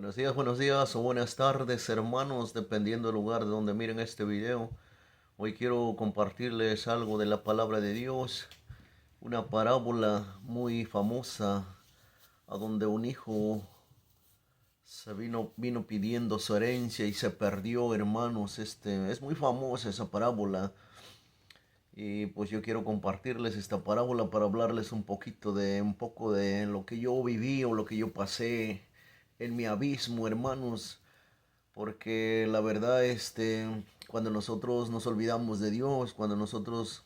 Buenos días o buenas tardes, hermanos, dependiendo del lugar de donde miren este video. Hoy quiero compartirles algo de la palabra de Dios, una parábola muy famosa, a donde un hijo vino pidiendo su herencia y se perdió, hermanos. Es muy famosa esa parábola. Y pues yo quiero compartirles esta parábola para hablarles un poco de lo que yo viví o lo que yo pasé en mi abismo, hermanos. Porque la verdad, cuando nosotros nos olvidamos de Dios, cuando nosotros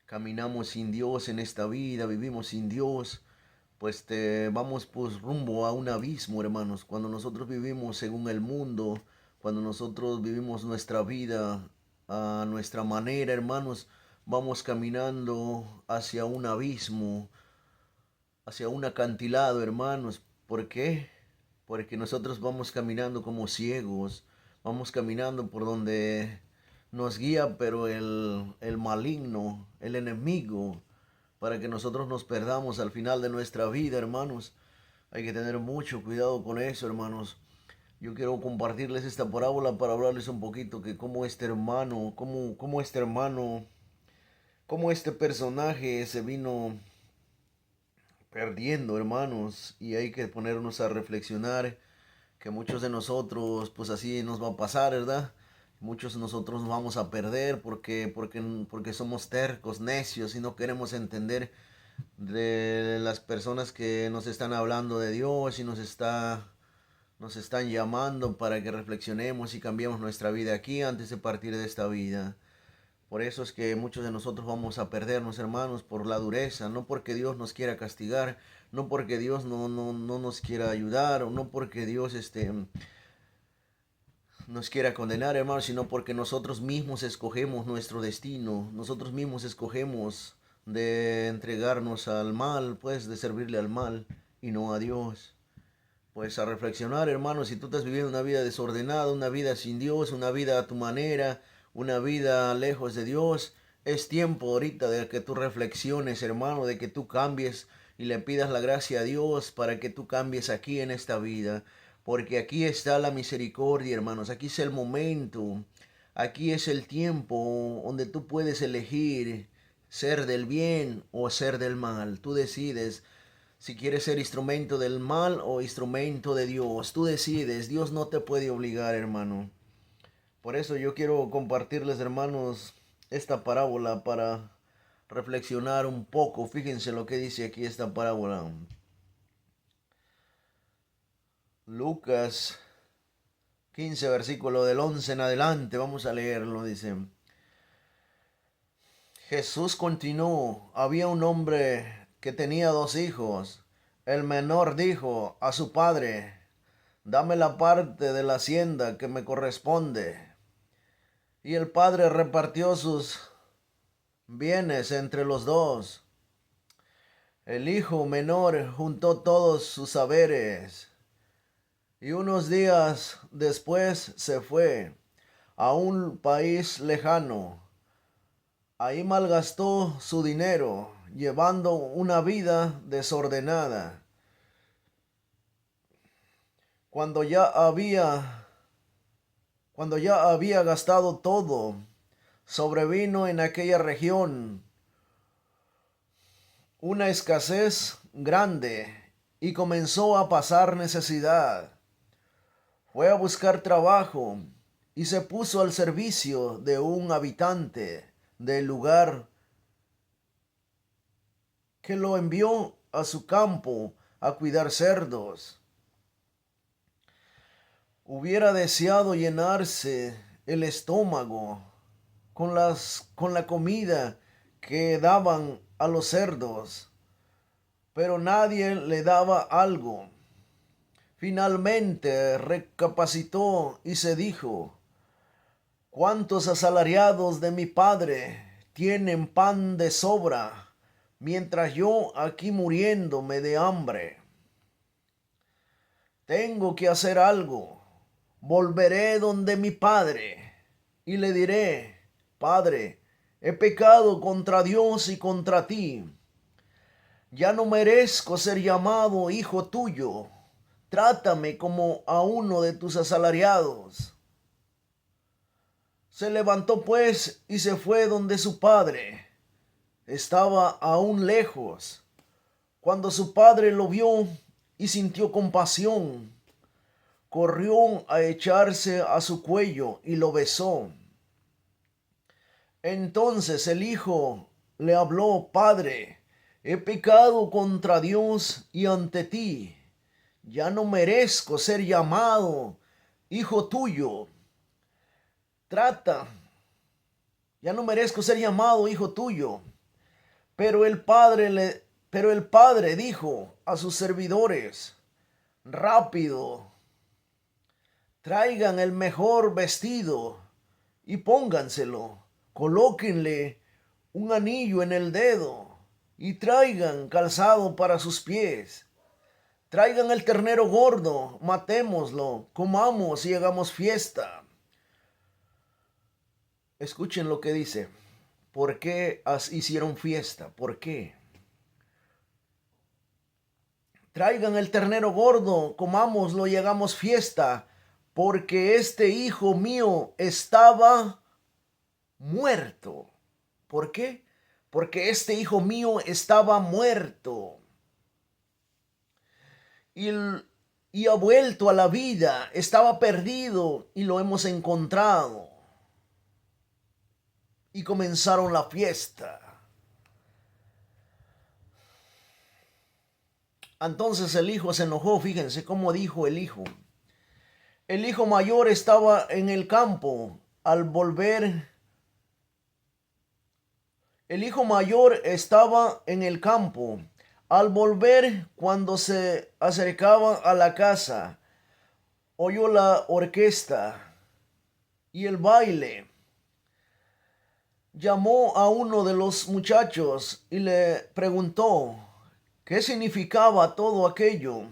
caminamos sin Dios en esta vida, vivimos sin Dios, pues vamos pues rumbo a un abismo, hermanos. Cuando nosotros vivimos según el mundo, cuando nosotros vivimos nuestra vida a nuestra manera, hermanos, vamos caminando hacia un abismo, hacia un acantilado, hermanos. ¿Por qué? Porque nosotros vamos caminando como ciegos, vamos caminando por donde nos guía, pero el maligno, el enemigo, para que nosotros nos perdamos al final de nuestra vida, hermanos. Hay que tener mucho cuidado con eso, hermanos. Yo quiero compartirles esta parábola para hablarles un poquito que cómo este hermano, cómo este personaje se vino perdiendo, hermanos, y hay que ponernos a reflexionar que muchos de nosotros, pues así nos va a pasar, ¿verdad? Muchos de nosotros nos vamos a perder porque somos tercos, necios y no queremos entender de las personas que nos están hablando de Dios y nos están llamando para que reflexionemos y cambiemos nuestra vida aquí antes de partir de esta vida. Por eso es que muchos de nosotros vamos a perdernos, hermanos, por la dureza, no porque Dios nos quiera castigar, no porque Dios no nos quiera ayudar, o no porque Dios nos quiera condenar, hermanos, sino porque nosotros mismos escogemos nuestro destino, nosotros mismos escogemos de entregarnos al mal, pues de servirle al mal y no a Dios. Pues a reflexionar, hermanos, si tú estás viviendo una vida desordenada, una vida sin Dios, una vida a tu manera, una vida lejos de Dios, es tiempo ahorita de que tú reflexiones, hermano, de que tú cambies y le pidas la gracia a Dios para que tú cambies aquí en esta vida. Porque aquí está la misericordia, hermanos, aquí es el momento, aquí es el tiempo donde tú puedes elegir ser del bien o ser del mal. Tú decides si quieres ser instrumento del mal o instrumento de Dios. Tú decides, Dios no te puede obligar, hermano. Por eso yo quiero compartirles, hermanos, esta parábola para reflexionar un poco. Fíjense lo que dice aquí esta parábola. Lucas 15, versículo del 11 en adelante. Vamos a leerlo, dice. Jesús continuó, había un hombre que tenía dos hijos. El menor dijo a su padre, dame la parte de la hacienda que me corresponde. Y el padre repartió sus bienes entre los dos. El hijo menor juntó todos sus haberes y unos días después se fue a un país lejano. Ahí malgastó su dinero, llevando una vida desordenada. Cuando ya había, cuando ya había gastado todo, sobrevino en aquella región una escasez grande y comenzó a pasar necesidad. Fue a buscar trabajo y se puso al servicio de un habitante del lugar que lo envió a su campo a cuidar cerdos. Hubiera deseado llenarse el estómago con la comida que daban a los cerdos, pero nadie le daba algo. Finalmente recapacitó y se dijo, ¿cuántos asalariados de mi padre tienen pan de sobra, mientras yo aquí muriéndome de hambre? Tengo que hacer algo. Volveré donde mi padre y le diré, Padre, he pecado contra Dios y contra ti. Ya no merezco ser llamado hijo tuyo. trátame como a uno de tus asalariados. Se levantó pues y se fue donde su padre. Estaba aún lejos. Cuando su padre lo vio y sintió compasión, corrió a echarse a su cuello y lo besó. Entonces el hijo le habló: Padre, he pecado contra Dios y ante ti. Ya no merezco ser llamado hijo tuyo. Ya no merezco ser llamado hijo tuyo. Pero el padre dijo a sus servidores: Rápido, traigan el mejor vestido y pónganselo. Colóquenle un anillo en el dedo y traigan calzado para sus pies. Traigan el ternero gordo, matémoslo, comamos y hagamos fiesta. Escuchen lo que dice. ¿Por qué hicieron fiesta? ¿Por qué? Traigan el ternero gordo, comámoslo y hagamos fiesta, porque este hijo mío estaba muerto. ¿Por qué? Porque este hijo mío estaba muerto y ha vuelto a la vida. Estaba perdido y lo hemos encontrado. Y comenzaron la fiesta. Entonces el hijo se enojó. Fíjense cómo dijo el hijo. El hijo mayor estaba en el campo. El hijo mayor estaba en el campo. Al volver, cuando se acercaba a la casa, oyó la orquesta y el baile. Llamó a uno de los muchachos y le preguntó qué significaba todo aquello.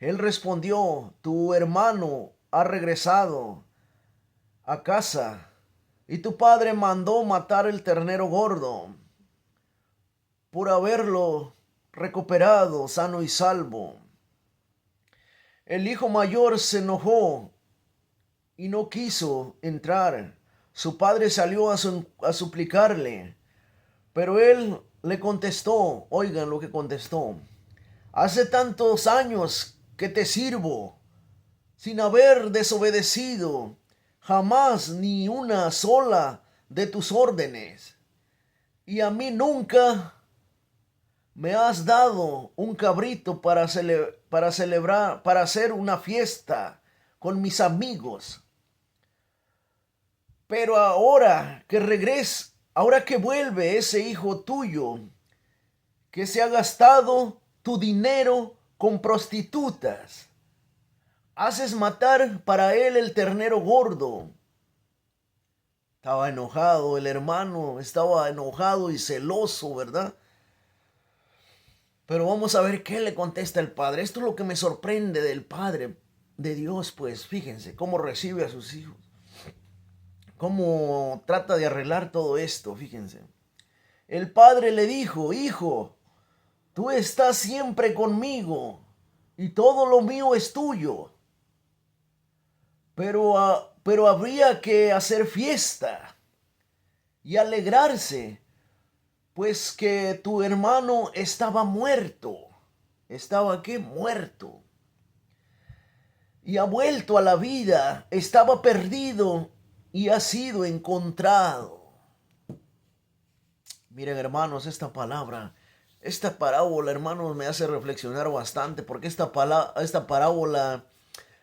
Él respondió: Tu hermano ha regresado a casa y tu padre mandó matar el ternero gordo por haberlo recuperado sano y salvo. El hijo mayor se enojó y no quiso entrar. Su padre salió a suplicarle, pero él le contestó. Oigan lo que contestó: Hace tantos años que te sirvo sin haber desobedecido jamás ni una sola de tus órdenes, y a mí nunca me has dado un cabrito para celebrar, para hacer una fiesta con mis amigos. Pero ahora que vuelve ese hijo tuyo, que se ha gastado tu dinero con prostitutas, haces matar para él el ternero gordo. Estaba enojado el hermano, estaba enojado y celoso, ¿verdad? Pero vamos a ver qué le contesta el padre. Esto es lo que me sorprende del Padre de Dios, pues fíjense cómo recibe a sus hijos. Cómo trata de arreglar todo esto, fíjense. El padre le dijo: Hijo, tú estás siempre conmigo y todo lo mío es tuyo. Pero habría que hacer fiesta y alegrarse, pues que tu hermano estaba muerto. ¿Estaba qué? Muerto. Y ha vuelto a la vida. Estaba perdido y ha sido encontrado. Miren, hermanos, esta parábola, hermanos, me hace reflexionar bastante, porque esta parábola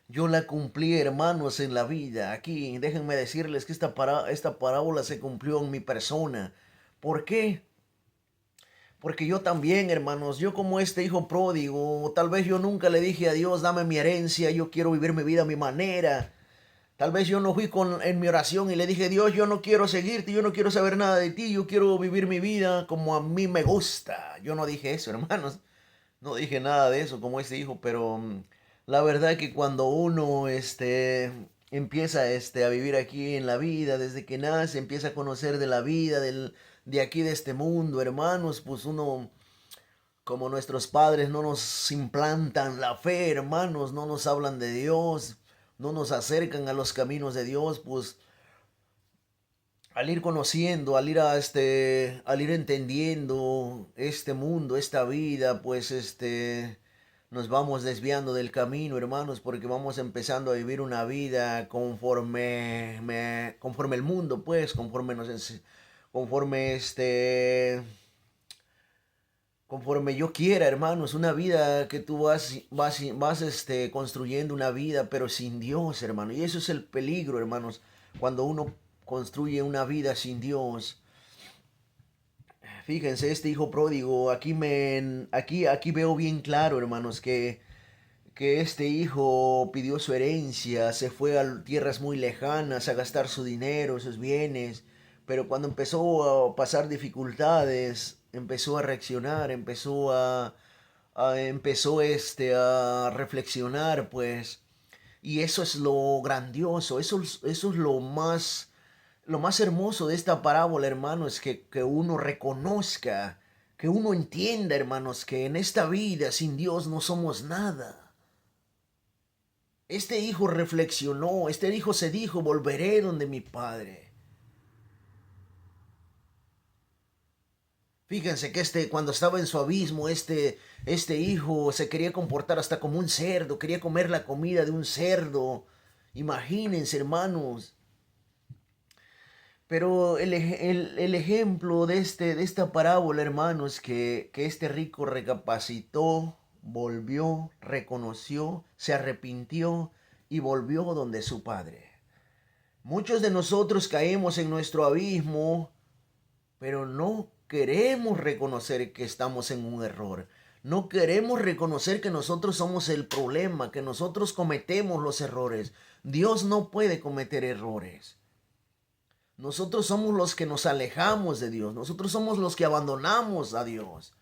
yo la cumplí, hermanos, en la vida. Aquí, déjenme decirles que esta parábola se cumplió en mi persona. ¿Por qué? Porque yo también, hermanos, yo como este hijo pródigo, tal vez yo nunca le dije a Dios: dame mi herencia, yo quiero vivir mi vida a mi manera. Tal vez yo no fui en mi oración y le dije: Dios, yo no quiero seguirte, yo no quiero saber nada de ti, yo quiero vivir mi vida como a mí me gusta. Yo no dije eso, hermanos. No dije nada de eso como este hijo, pero la verdad es que cuando uno empieza a vivir aquí en la vida, desde que nace, empieza a conocer de la vida, de aquí de este mundo, hermanos, pues uno como nuestros padres no nos implantan la fe, hermanos, no nos hablan de Dios, no nos acercan a los caminos de Dios, pues al ir conociendo, al ir entendiendo este mundo, esta vida, pues nos vamos desviando del camino, hermanos, porque vamos empezando a vivir una vida conforme el mundo, pues, conforme conforme yo quiera, hermanos, una vida que tú vas construyendo una vida, pero sin Dios, hermano. Y eso es el peligro, hermanos, cuando uno construye una vida sin Dios. Fíjense, este hijo pródigo, aquí veo bien claro, hermanos, que este hijo pidió su herencia, se fue a tierras muy lejanas a gastar su dinero, sus bienes, pero cuando empezó a pasar dificultades, empezó a reaccionar, empezó a reflexionar, pues, y eso es lo grandioso, eso es lo más hermoso de esta parábola, hermanos, que uno reconozca, que uno entienda, hermanos, que en esta vida sin Dios no somos nada. Este hijo reflexionó, este hijo se dijo, volveré donde mi padre. Fíjense que cuando estaba en su abismo, este hijo se quería comportar hasta como un cerdo, quería comer la comida de un cerdo. Imagínense, hermanos. Pero el ejemplo de esta parábola, hermanos, que este rico recapacitó, volvió, reconoció, se arrepintió y volvió donde su padre. Muchos de nosotros caemos en nuestro abismo, pero no queremos reconocer que estamos en un error. No queremos reconocer que nosotros somos el problema, que nosotros cometemos los errores. Dios no puede cometer errores. Nosotros somos los que nos alejamos de Dios. Nosotros somos los que abandonamos a Dios.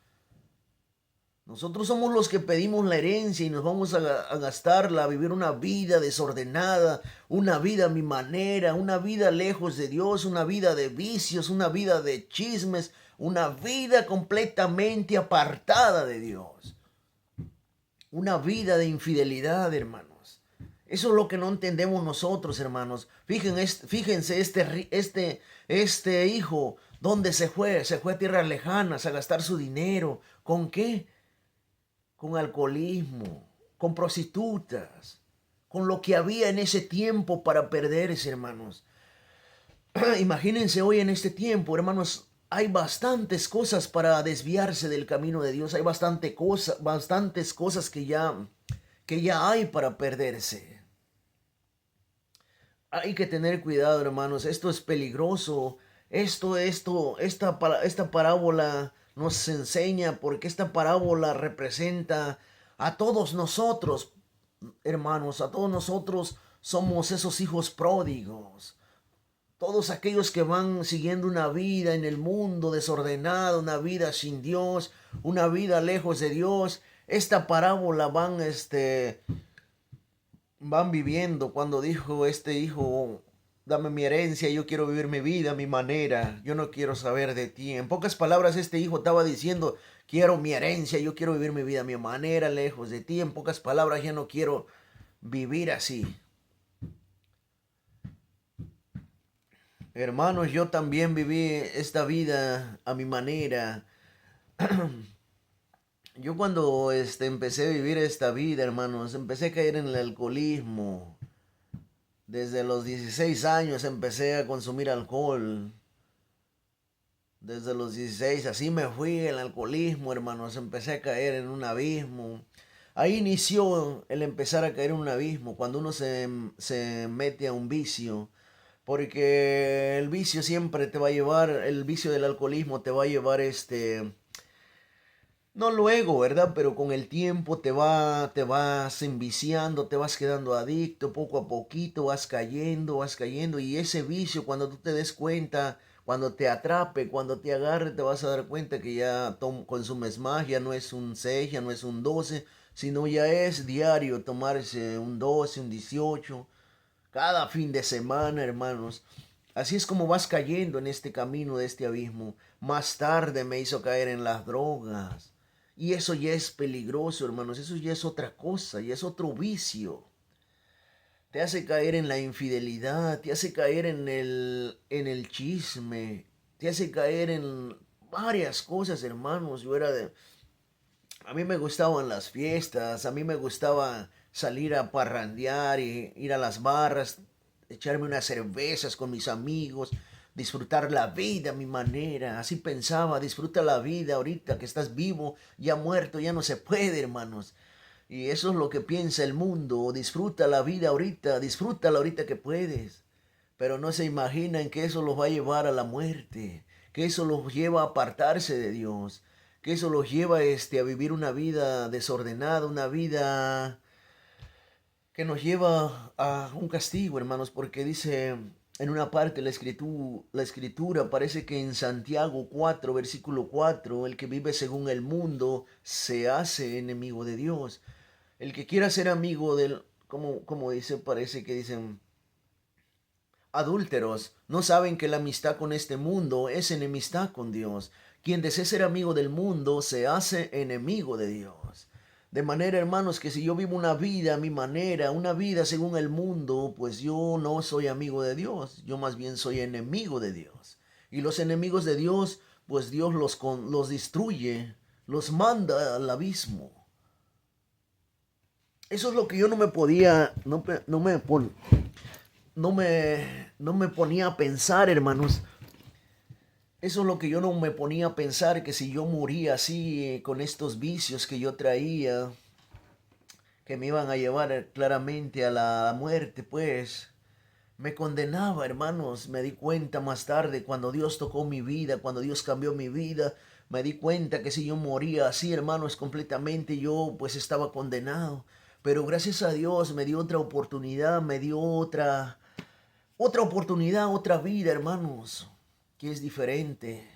Nosotros somos los que pedimos la herencia y nos vamos a gastarla, a vivir una vida desordenada, una vida a mi manera, una vida lejos de Dios, una vida de vicios, una vida de chismes, una vida completamente apartada de Dios. Una vida de infidelidad, hermanos. Eso es lo que no entendemos nosotros, hermanos. Fíjense este hijo, ¿dónde se fue? Se fue a tierras lejanas a gastar su dinero. ¿Con qué? Con alcoholismo, con prostitutas, con lo que había en ese tiempo para perderse, hermanos. Imagínense hoy en este tiempo, hermanos, hay bastantes cosas para desviarse del camino de Dios, hay bastantes cosas que ya hay para perderse. Hay que tener cuidado, hermanos, esto es peligroso. Esta parábola nos enseña porque esta parábola representa a todos nosotros, hermanos, a todos nosotros somos esos hijos pródigos. Todos aquellos que van siguiendo una vida en el mundo desordenada, una vida sin Dios, una vida lejos de Dios, esta parábola van viviendo. Cuando dijo este hijo, dame mi herencia, yo quiero vivir mi vida a mi manera, yo no quiero saber de ti. En pocas palabras, este hijo estaba diciendo, quiero mi herencia, yo quiero vivir mi vida a mi manera, lejos de ti. En pocas palabras, ya no quiero vivir así. Hermanos, yo también viví esta vida a mi manera. Yo cuando empecé a vivir esta vida, hermanos, empecé a caer en el alcoholismo. Desde los 16 años empecé a consumir alcohol. Desde los 16 así me fui el alcoholismo, hermanos. Empecé a caer en un abismo. Ahí inició el empezar a caer en un abismo, cuando uno se mete a un vicio. Porque el vicio siempre te va a llevar, el vicio del alcoholismo te va a llevar no luego, ¿verdad? Pero con el tiempo te vas enviciando, te vas quedando adicto, poco a poquito vas cayendo, y ese vicio, cuando tú te des cuenta, cuando te atrape, cuando te agarre, te vas a dar cuenta que ya consumes más, ya no es un 6, ya no es un 12, sino ya es diario tomarse un 12, un 18, cada fin de semana, hermanos. Así es como vas cayendo en este camino de este abismo. Más tarde me hizo caer en las drogas. Y eso ya es peligroso, hermanos. Eso ya es otra cosa, ya es otro vicio. Te hace caer en la infidelidad, te hace caer en el chisme, te hace caer en varias cosas, hermanos. A mí me gustaban las fiestas, a mí me gustaba salir a parrandear y ir a las barras, echarme unas cervezas con mis amigos, disfrutar la vida a mi manera. Así pensaba, disfruta la vida ahorita que estás vivo, ya muerto, ya no se puede, hermanos. Y eso es lo que piensa el mundo. Disfruta la vida ahorita, disfrútala ahorita que puedes. Pero no se imaginan que eso los va a llevar a la muerte, que eso los lleva a apartarse de Dios, que eso los lleva a vivir una vida desordenada, una vida que nos lleva a un castigo, hermanos, porque dice en una parte la escritura parece que en Santiago 4, versículo 4, el que vive según el mundo se hace enemigo de Dios. El que quiera ser amigo del, como dice, parece que dicen, adúlteros, no saben que la amistad con este mundo es enemistad con Dios. Quien desea ser amigo del mundo se hace enemigo de Dios. De manera, hermanos, que si yo vivo una vida a mi manera, una vida según el mundo, pues yo no soy amigo de Dios, yo más bien soy enemigo de Dios. Y los enemigos de Dios, pues Dios los destruye, los manda al abismo. Eso es lo que yo no me podía, no me ponía a pensar, hermanos. Eso es lo que yo no me ponía a pensar, que si yo moría así, con estos vicios que yo traía, que me iban a llevar claramente a la muerte, pues me condenaba, hermanos. Me di cuenta más tarde, cuando Dios tocó mi vida, cuando Dios cambió mi vida, me di cuenta que si yo moría así, hermanos, completamente, yo pues estaba condenado. Pero gracias a Dios me dio otra oportunidad, me dio otra oportunidad, otra vida, hermanos, que es diferente.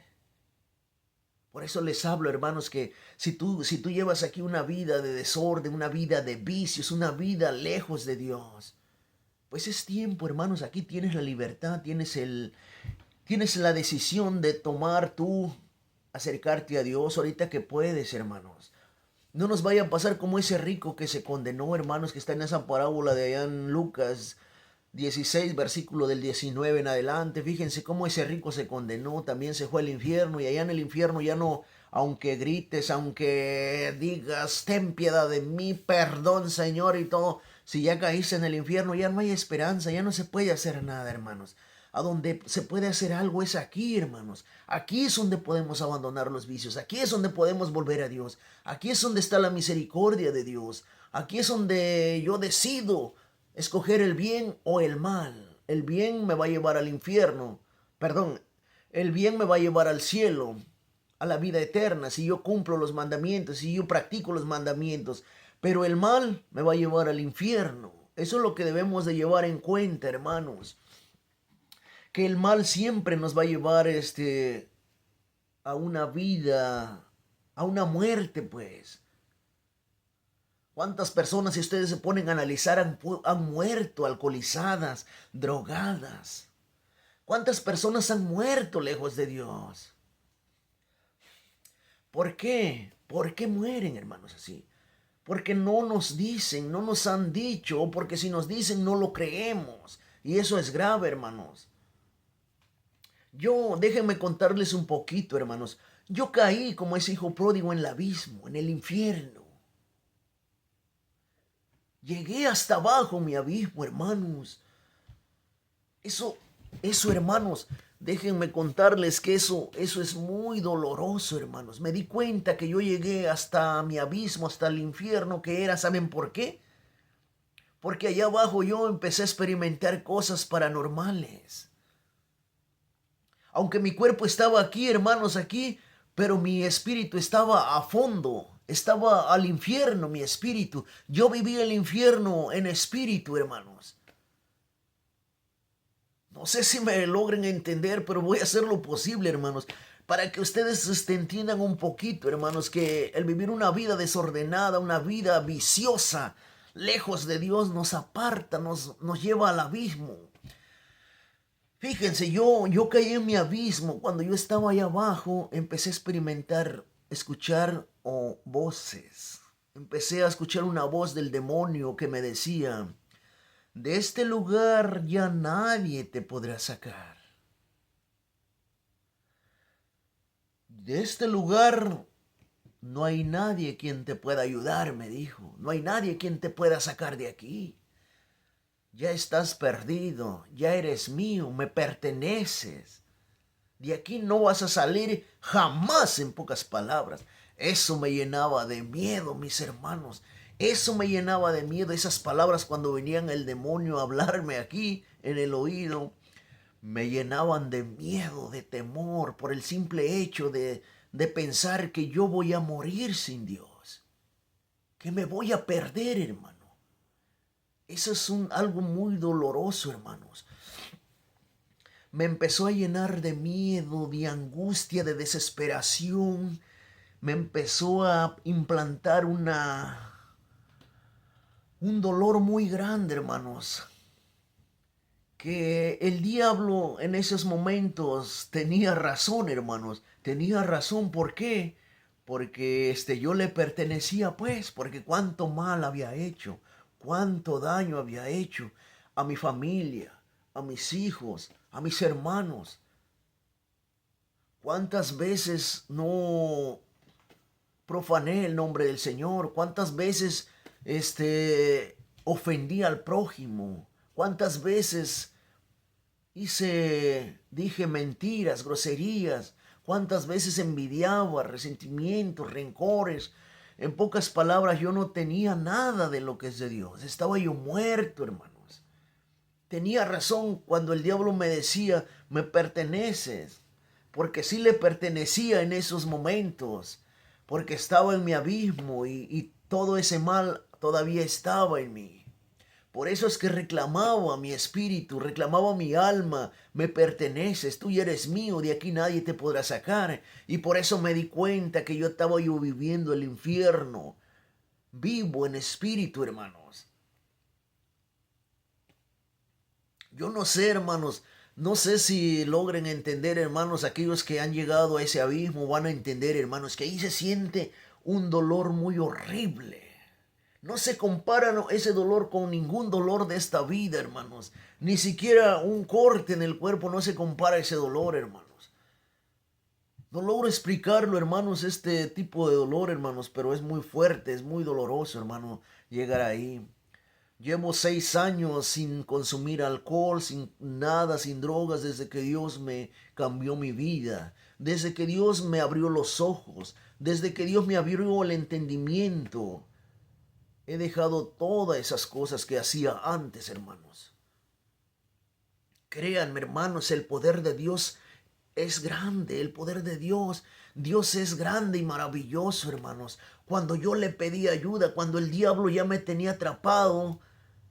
Por eso les hablo, hermanos, que si tú llevas aquí una vida de desorden, una vida de vicios, una vida lejos de Dios, pues es tiempo, hermanos. Aquí tienes la libertad, tienes la decisión de tomar tú, acercarte a Dios ahorita que puedes, hermanos. No nos vaya a pasar como ese rico que se condenó, hermanos, que está en esa parábola de allá en Lucas 16, versículo del 19 en adelante. Fíjense cómo ese rico se condenó, también se fue al infierno, y allá en el infierno ya no, aunque grites, aunque digas, ten piedad de mí, perdón, Señor, y todo, si ya caíste en el infierno, ya no hay esperanza, ya no se puede hacer nada, hermanos. A donde se puede hacer algo es aquí, hermanos. Aquí es donde podemos abandonar los vicios. Aquí es donde podemos volver a Dios. Aquí es donde está la misericordia de Dios. Aquí es donde yo decido escoger el bien o el mal. El bien me va a llevar al infierno. Perdón, el bien me va a llevar al cielo, a la vida eterna, si yo cumplo los mandamientos, si yo practico los mandamientos. Pero el mal me va a llevar al infierno. Eso es lo que debemos de llevar en cuenta, hermanos. Que el mal siempre nos va a llevar a una vida, a una muerte, pues. ¿Cuántas personas, si ustedes se ponen a analizar, han muerto alcoholizadas, drogadas? ¿Cuántas personas han muerto lejos de Dios? ¿Por qué? ¿Por qué mueren, hermanos, así? Porque no nos dicen, no nos han dicho, o porque si nos dicen no lo creemos. Y eso es grave, hermanos. Déjenme contarles un poquito, hermanos. Yo caí como ese hijo pródigo en el abismo, en el infierno. Llegué hasta abajo, mi abismo, hermanos. Eso, hermanos, déjenme contarles que eso es muy doloroso, hermanos. Me di cuenta que yo llegué hasta mi abismo, hasta el infierno que era. ¿Saben por qué? Porque allá abajo yo empecé a experimentar cosas paranormales. Aunque mi cuerpo estaba aquí, hermanos, aquí, pero mi espíritu estaba a fondo, estaba al infierno, mi espíritu. Yo viví el infierno en espíritu, hermanos. No sé si me logren entender, pero voy a hacer lo posible, hermanos, para que ustedes entiendan un poquito, hermanos, que el vivir una vida desordenada, una vida viciosa, lejos de Dios, nos aparta, nos lleva al abismo. Fíjense, yo caí en mi abismo. Cuando yo estaba ahí abajo, empecé a experimentar escuchar voces. Empecé a escuchar una voz del demonio que me decía, de este lugar ya nadie te podrá sacar. De este lugar no hay nadie quien te pueda ayudar, me dijo. No hay nadie quien te pueda sacar de aquí. Ya estás perdido, ya eres mío, me perteneces. De aquí no vas a salir jamás, en pocas palabras. Eso me llenaba de miedo, mis hermanos. Eso me llenaba de miedo. Esas palabras cuando venían el demonio a hablarme aquí en el oído, me llenaban de miedo, de temor, por el simple hecho de pensar que yo voy a morir sin Dios. Que me voy a perder, hermano. Eso es algo muy doloroso, hermanos. Me empezó a llenar de miedo, de angustia, de desesperación. Me empezó a implantar un dolor muy grande, hermanos. Que el diablo en esos momentos tenía razón, hermanos. Tenía razón, ¿por qué? Porque yo le pertenecía, pues, porque cuánto mal había hecho, cuánto daño había hecho a mi familia, a mis hijos, a mis hermanos. ¿Cuántas veces no profané el nombre del Señor? ¿Cuántas veces ofendí al prójimo? ¿Cuántas veces dije mentiras, groserías? ¿Cuántas veces envidiaba, resentimientos, rencores? En pocas palabras, yo no tenía nada de lo que es de Dios. Estaba yo muerto, hermanos. Tenía razón cuando el diablo me decía, me perteneces. Porque sí le pertenecía en esos momentos. Porque estaba en mi abismo y todo ese mal todavía estaba en mí. Por eso es que reclamaba mi espíritu, reclamaba mi alma, me perteneces, tú ya eres mío, de aquí nadie te podrá sacar. Y por eso me di cuenta que yo estaba viviendo el infierno, vivo en espíritu, hermanos. Yo no sé, hermanos, no sé si logren entender, hermanos, aquellos que han llegado a ese abismo van a entender, hermanos, que ahí se siente un dolor muy horrible. No se compara ese dolor con ningún dolor de esta vida, hermanos. Ni siquiera un corte en el cuerpo no se compara a ese dolor, hermanos. No logro explicarlo, hermanos, este tipo de dolor, hermanos, pero es muy fuerte, es muy doloroso, hermano, llegar ahí. Llevo 6 años sin consumir alcohol, sin nada, sin drogas, desde que Dios me cambió mi vida, desde que Dios me abrió los ojos, desde que Dios me abrió el entendimiento. He dejado todas esas cosas que hacía antes, hermanos. Créanme, hermanos, el poder de Dios es grande, el poder de Dios. Dios es grande y maravilloso, hermanos. Cuando yo le pedí ayuda, cuando el diablo ya me tenía atrapado,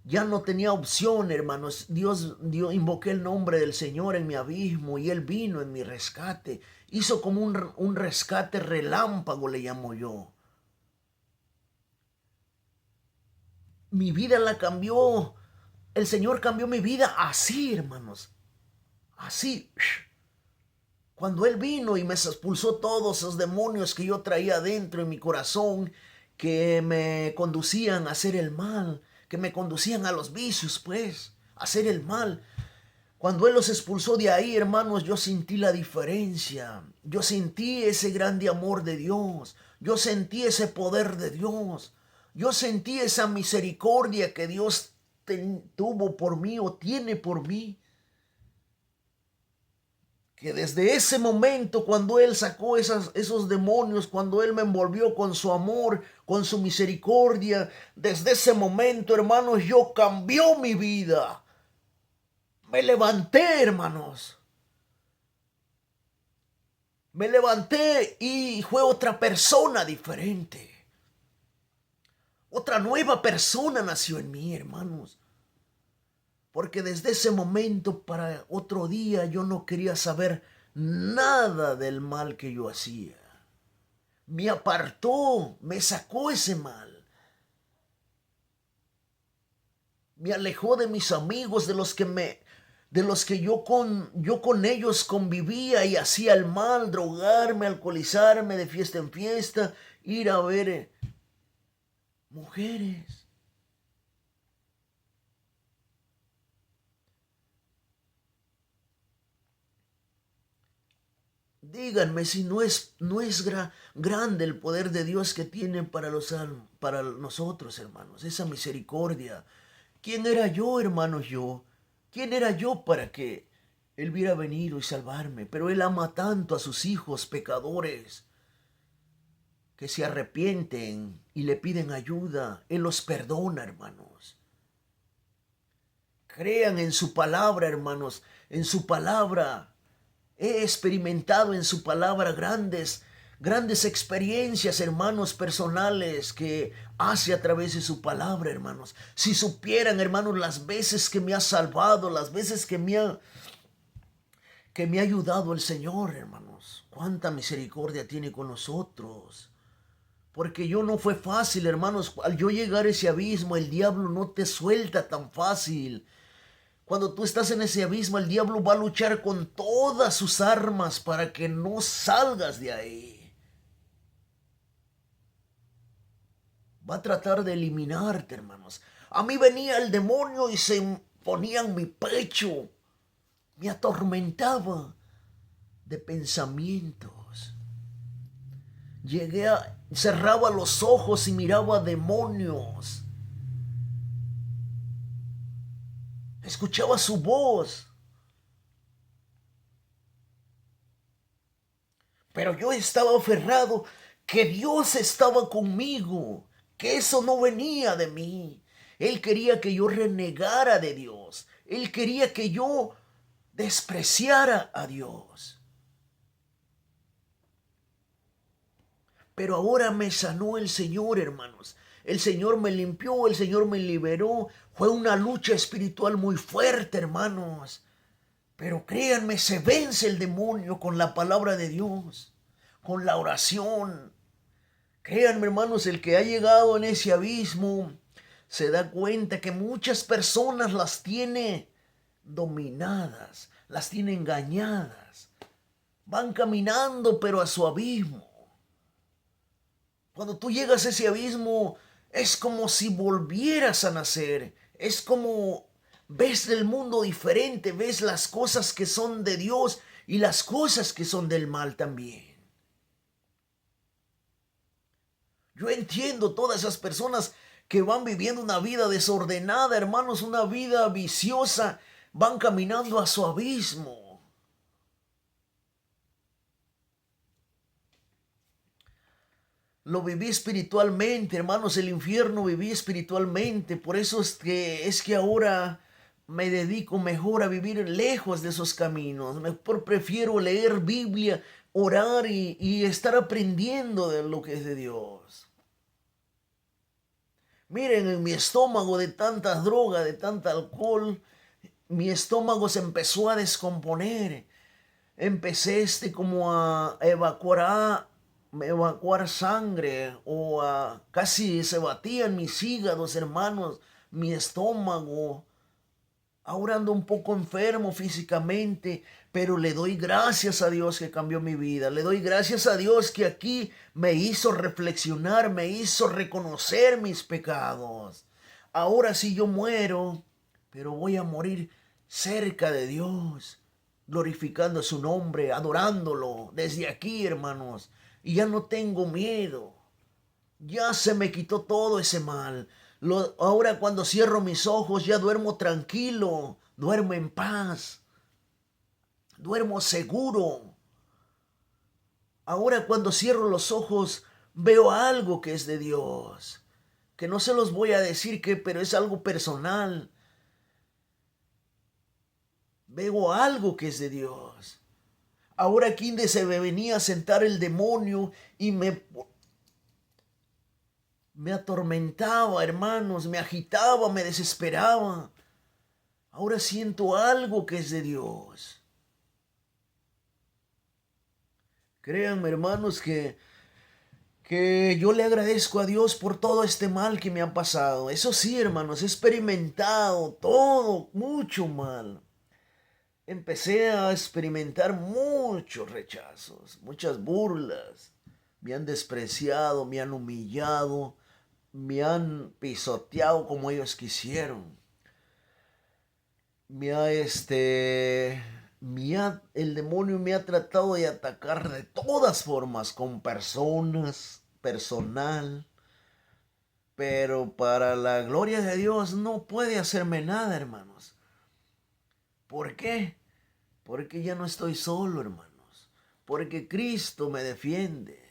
ya no tenía opción, hermanos. Invoqué el nombre del Señor en mi abismo y Él vino en mi rescate. Hizo como un rescate relámpago, le llamo yo. Mi vida la cambió. El Señor cambió mi vida así, hermanos. Así. Cuando Él vino y me expulsó todos esos demonios que yo traía dentro en mi corazón, que me conducían a hacer el mal, que me conducían a los vicios, pues, a hacer el mal. Cuando Él los expulsó de ahí, hermanos, yo sentí la diferencia. Yo sentí ese grande amor de Dios. Yo sentí ese poder de Dios. Yo sentí esa misericordia que Dios tuvo por mí o tiene por mí. Que desde ese momento, cuando Él sacó esos demonios, cuando Él me envolvió con su amor, con su misericordia, desde ese momento, hermanos, yo cambió mi vida. Me levanté, hermanos. Me levanté y fue otra persona diferente. Otra nueva persona nació en mí, hermanos. Porque desde ese momento para otro día yo no quería saber nada del mal que yo hacía. Me apartó, me sacó ese mal. Me alejó de mis amigos, de los que de los que yo con ellos convivía y hacía el mal, drogarme, alcoholizarme de fiesta en fiesta, ir a ver mujeres. Díganme si no es grande el poder de Dios que tiene para nosotros, hermanos, esa misericordia. ¿Quién era yo, hermanos, yo? ¿Quién era yo para que Él hubiera venido y salvarme? Pero Él ama tanto a sus hijos pecadores que se arrepienten y le piden ayuda. Él los perdona, hermanos. Crean en su palabra, hermanos, en su palabra. He experimentado en su palabra grandes experiencias, hermanos, personales que hace a través de su palabra, hermanos. Si supieran, hermanos, las veces que me ha salvado, las veces que me ha ayudado el Señor, hermanos. Cuánta misericordia tiene con nosotros. Porque yo no fue fácil, hermanos. Al yo llegar a ese abismo, el diablo no te suelta tan fácil. Cuando tú estás en ese abismo, el diablo va a luchar con todas sus armas para que no salgas de ahí. Va a tratar de eliminarte, hermanos. A mí venía el demonio y se ponía en mi pecho. Me atormentaba de pensamientos. Cerraba los ojos y miraba demonios. Escuchaba su voz. Pero yo estaba aferrado que Dios estaba conmigo, que eso no venía de mí. Él quería que yo renegara de Dios. Él quería que yo despreciara a Dios. Pero ahora me sanó el Señor, hermanos. El Señor me limpió, el Señor me liberó. Fue una lucha espiritual muy fuerte, hermanos. Pero créanme, se vence el demonio con la palabra de Dios, con la oración. Créanme, hermanos, el que ha llegado en ese abismo se da cuenta que muchas personas las tiene dominadas, las tiene engañadas. Van caminando, pero a su abismo. Cuando tú llegas a ese abismo, es como si volvieras a nacer. Es como ves el mundo diferente, ves las cosas que son de Dios y las cosas que son del mal también. Yo entiendo todas esas personas que van viviendo una vida desordenada, hermanos, una vida viciosa, van caminando a su abismo. Lo viví espiritualmente, hermanos, el infierno viví espiritualmente. Por eso es que ahora me dedico mejor a vivir lejos de esos caminos. Mejor prefiero leer Biblia, orar y estar aprendiendo de lo que es de Dios. Miren, en mi estómago de tanta droga, de tanta alcohol, mi estómago se empezó a descomponer. Empecé como a evacuar sangre casi se batían mis hígados, hermanos, mi estómago. Ahora ando un poco enfermo físicamente, pero le doy gracias a Dios que cambió mi vida. Le doy gracias a Dios que aquí me hizo reflexionar, me hizo reconocer mis pecados. Ahora sí yo muero, pero voy a morir cerca de Dios, glorificando su nombre, adorándolo desde aquí, hermanos. Y ya no tengo miedo. Ya se me quitó todo ese mal. Ahora cuando cierro mis ojos ya duermo tranquilo, duermo en paz, duermo seguro. Ahora cuando cierro los ojos veo algo que es de Dios, que no se los voy a decir pero es algo personal. Veo algo que es de Dios. Ahora aquí se me venía a sentar el demonio y me atormentaba, hermanos, me agitaba, me desesperaba. Ahora siento algo que es de Dios. Créanme, hermanos, que yo le agradezco a Dios por todo este mal que me ha pasado. Eso sí, hermanos, he experimentado todo, mucho mal. empecé a experimentar muchos rechazos, muchas burlas. Me han despreciado, me han humillado, me han pisoteado como ellos quisieron. El demonio me ha tratado de atacar de todas formas, con personas, personal, pero para la gloria de Dios no puede hacerme nada, hermanos. ¿Por qué? Porque ya no estoy solo, hermanos. Porque Cristo me defiende.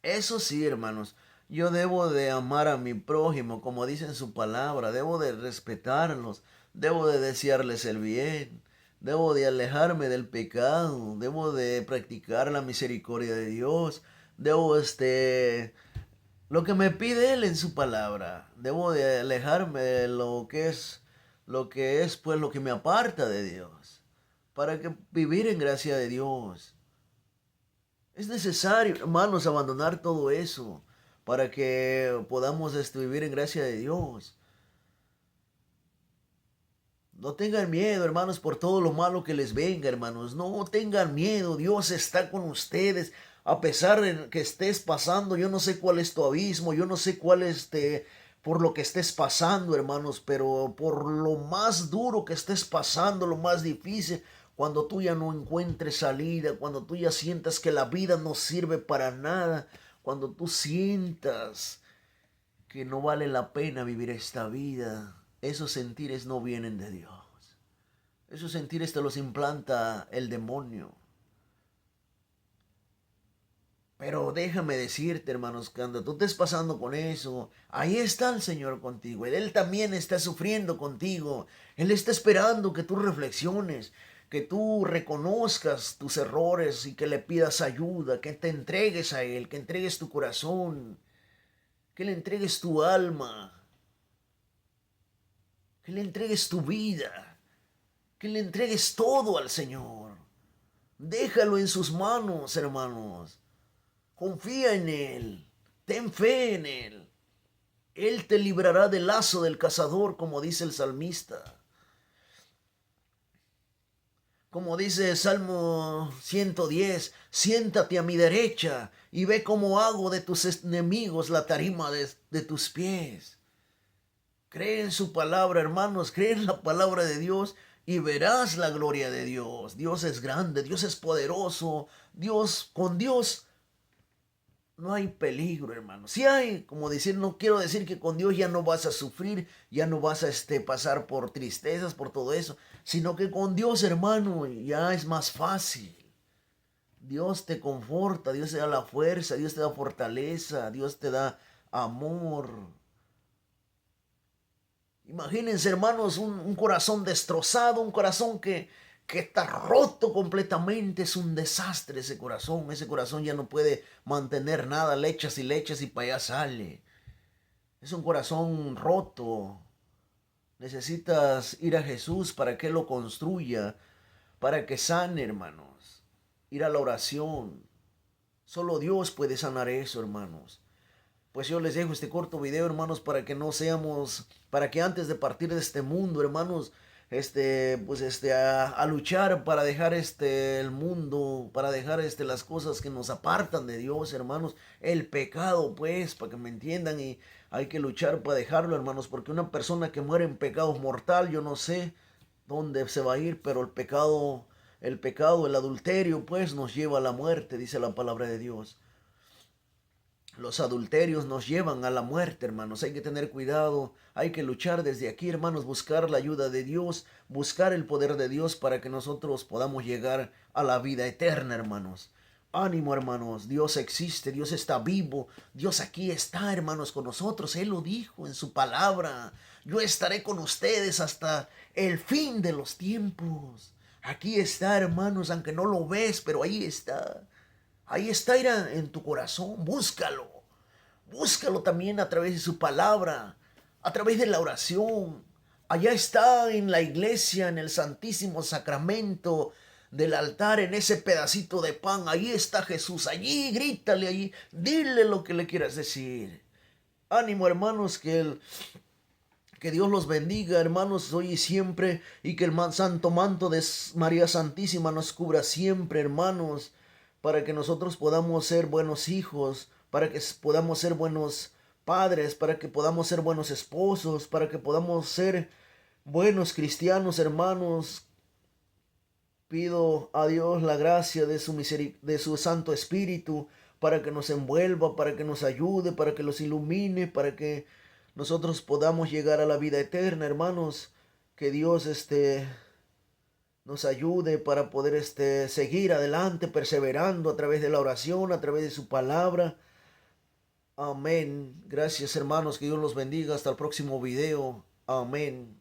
Eso sí, hermanos, yo debo de amar a mi prójimo, como dice en su palabra, debo de respetarlos, debo de desearles el bien, debo de alejarme del pecado, debo de practicar la misericordia de Dios, debo lo que me pide Él en su palabra, debo de alejarme de pues lo que me aparta de Dios, para que vivir en gracia de Dios. Es necesario, hermanos, abandonar todo eso para que podamos vivir en gracia de Dios. No tengan miedo, hermanos, por todo lo malo que les venga, hermanos. No tengan miedo, Dios está con ustedes. A pesar de que estés pasando, yo no sé cuál es tu abismo, yo no sé cuál es por lo que estés pasando, hermanos, pero por lo más duro que estés pasando, lo más difícil, cuando tú ya no encuentres salida, cuando tú ya sientas que la vida no sirve para nada, cuando tú sientas que no vale la pena vivir esta vida, esos sentires no vienen de Dios. Esos sentires te los implanta el demonio. Pero déjame decirte, hermanos, cuando tú estés pasando con eso, ahí está el Señor contigo. Él también está sufriendo contigo. Él está esperando que tú reflexiones, que tú reconozcas tus errores y que le pidas ayuda, que te entregues a Él, que entregues tu corazón, que le entregues tu alma, que le entregues tu vida, que le entregues todo al Señor. Déjalo en sus manos, hermanos. Confía en Él, ten fe en Él. Él te librará del lazo del cazador, como dice el salmista. Como dice el Salmo 110, siéntate a mi derecha y ve cómo hago de tus enemigos la tarima de tus pies. Cree en su palabra, hermanos, cree en la palabra de Dios y verás la gloria de Dios. Dios es grande, Dios es poderoso, con Dios no hay peligro, hermano. Si hay, como decir, no quiero decir que con Dios ya no vas a sufrir, ya no vas a pasar por tristezas, por todo eso, sino que con Dios, hermano, ya es más fácil. Dios te conforta, Dios te da la fuerza, Dios te da fortaleza, Dios te da amor. Imagínense, hermanos, un corazón destrozado, un corazón que está roto completamente. Es un desastre ese corazón. Ese corazón ya no puede mantener nada. Le echas y para allá sale. Es un corazón roto. Necesitas ir a Jesús para que Él lo construya, para que sane, hermanos. Ir a la oración. Solo Dios puede sanar eso, hermanos. Pues yo les dejo este corto video, hermanos, para que antes de partir de este mundo, hermanos, a luchar para dejar el mundo, para dejar las cosas que nos apartan de Dios, hermanos, el pecado, pues, para que me entiendan, y hay que luchar para dejarlo, hermanos, porque una persona que muere en pecado mortal, yo no sé dónde se va a ir, pero el adulterio, pues, nos lleva a la muerte, dice la palabra de Dios. Los adulterios nos llevan a la muerte, hermanos. Hay que tener cuidado. Hay que luchar desde aquí, hermanos. Buscar la ayuda de Dios. Buscar el poder de Dios para que nosotros podamos llegar a la vida eterna, hermanos. Ánimo, hermanos. Dios existe. Dios está vivo. Dios aquí está, hermanos, con nosotros. Él lo dijo en su palabra. Yo estaré con ustedes hasta el fin de los tiempos. Aquí está, hermanos, aunque no lo ves, pero ahí está. Ahí está, irá en tu corazón, búscalo. Búscalo también a través de su palabra, a través de la oración. Allá está en la iglesia, en el Santísimo Sacramento del altar, en ese pedacito de pan. Ahí está Jesús, allí, grítale allí, dile lo que le quieras decir. Ánimo, hermanos, Que Dios los bendiga, hermanos, hoy y siempre, y que el santo manto de María Santísima nos cubra siempre, hermanos, para que nosotros podamos ser buenos hijos, para que podamos ser buenos padres, para que podamos ser buenos esposos, para que podamos ser buenos cristianos, hermanos. Pido a Dios la gracia de su de su Santo Espíritu para que nos envuelva, para que nos ayude, para que los ilumine, para que nosotros podamos llegar a la vida eterna, hermanos. Que Dios nos ayude para poder seguir adelante, perseverando a través de la oración, a través de su palabra. Amén. Gracias, hermanos. Que Dios los bendiga. Hasta el próximo video. Amén.